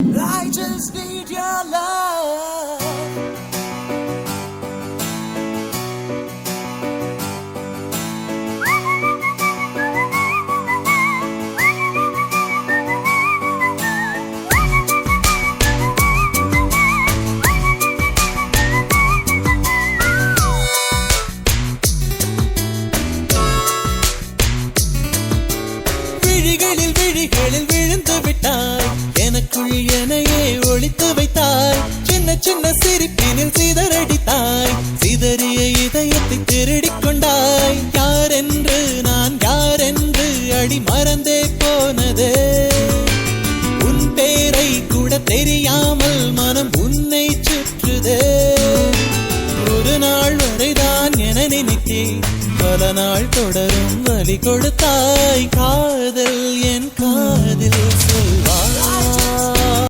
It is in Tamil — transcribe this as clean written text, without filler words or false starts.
I just need your love. விழிகளில் விழிகளில் விழுந்து விட்டாய், எனக்குள் எனையே ஒளித்து வைத்தாய். சின்ன சின்ன சிரிப்பினில் சிதறடித்தாய், சிதறிய இதயத்தை திருடிக் கொண்டாய். யாரென்று நான் யாரென்று அடி மறந்தே போனதே. உன் பேரை கூட தெரியாமல் மனம் உன்னை சுற்றுதே. ஒரு நாள் வரைதான் என நினைத்தேன், பல நாள் தொடரும் வலி கொடுத்தாய். காதல் என்